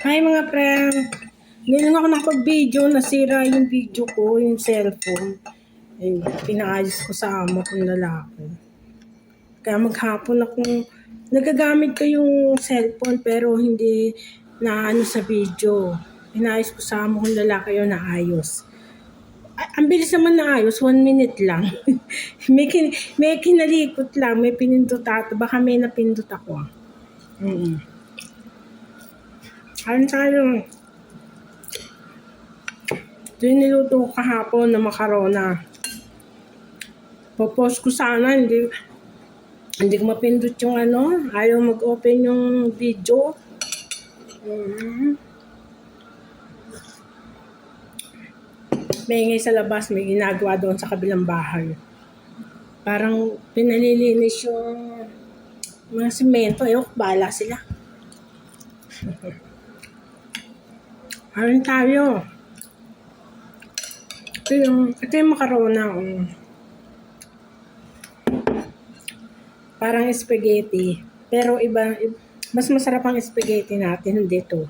Hi mga friend! Ngayon ako nakapag-video, nasira yung video ko, yung cellphone. Eh, pinaayos ko sa amo kong lalaki. Kaya maghapon akong nagagamit ko yung cellphone pero hindi na ano sa video. Pinaayos ko sa amo kong lalaki yun, naayos. Ang bilis naman na ayos, 1 minute lang. may kinalikot lang, may pinindot ato. Baka may napindot ako. Kain tayo. Ito yung niluto ko kahapon na makarona. Popost ko sana, hindi ko mapindot yung ano. Ayaw mag-open yung video. May ingay sa labas, may ginagawa doon sa kabilang bahay. Parang pinalilinis yung mga simento. Bala sila. Kain tayo. Ito yung makarona. Parang spaghetti. Pero iba, mas masarap ang spaghetti natin dito.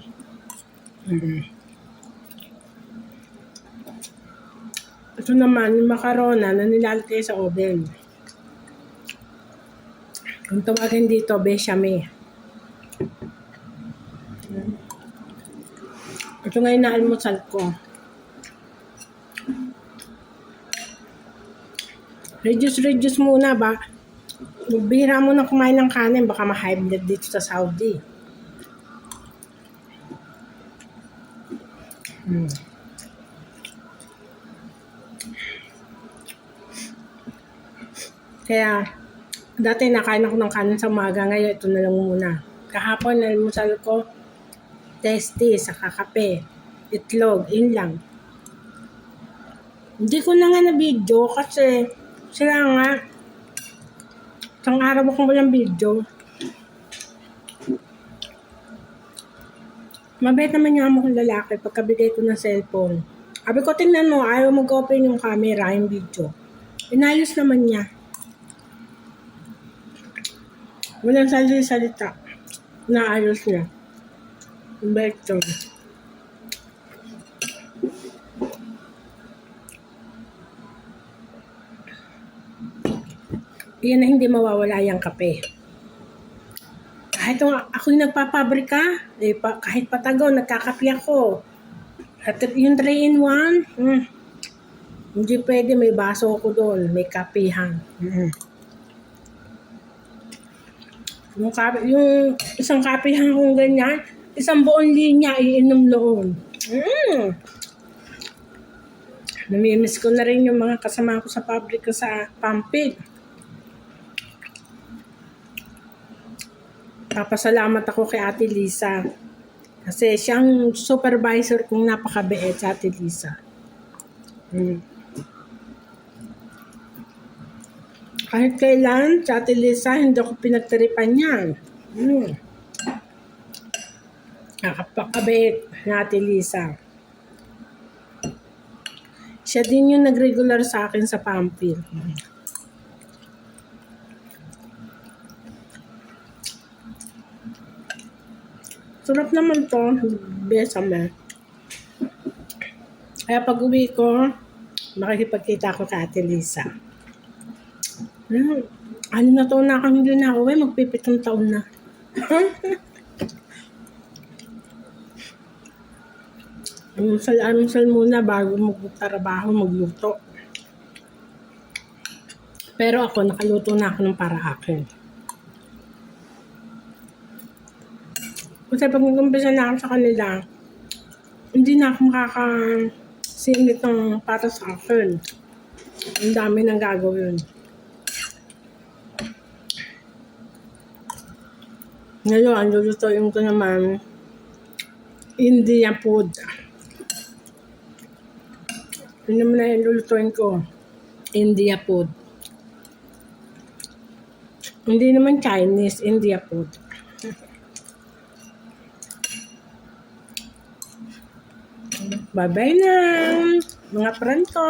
Ito naman, yung makarona na nilalagay sa oven. Kung tawagin dito, bechamel. Ito ngayon na almusal ko. Reduce muna ba? Magbihira muna kumain ng kanin, baka ma-high blood dito sa Saudi. Kaya, dati nakain ako ng kanin sa umaga, ngayon ito na lang muna. Kahapon, almusal ko, tasty, saka kape, itlog, yun lang. Hindi ko na nga na-video kasi sila nga, isang araw akong walang video. Mabait naman niya mo kong lalaki pagkabigay ko ng cellphone. Sabi ko, tingnan mo, ayaw mag-open yung camera, yung video. Inayos naman niya. Walang salita. Naayos niya. Better. Yan na hindi mawawala yung kape. Kahit ako yung nagpapabrika, kahit patago, nagkakape ako. At yung 3-in-1, hindi pwede, may baso ko doon, may kapihan. Yung isang kapihan kong ganyan, isang buong linya iinom noon. Namimiss ko na rin yung mga kasama ko sa pabrika sa Pampid. Papasalamat ako kay Ate Lisa. Kasi siyang supervisor kong napakabeet sa Ate Lisa. Kahit kailan, sa Ate Lisa, hindi ako pinagtiripan yan. Nakapakabeet na Ate Lisa. Siya din yung nag-regular sa akin sa Pampil. Sarap naman to, bechamel. Kaya pag uwi ko, makikipagkita ko kay Ate Lisa. Ano na taon na kami hindi na uwi, magpipitong taon na. Almusal muna bago magtrabaho, magluto. Pero ako, nakaluto na ako ng para akin. Kasi pag nag-umpisa na ako sa kanila, hindi na ako makakasingit ng para sa akin. Ang dami nang gagawin. Ngayon, ang lulutuin ko naman, Indian food. Yun naman na yung lulutuin ko, India food. Hindi naman Chinese, India food. Bye-bye na, mga friend ko.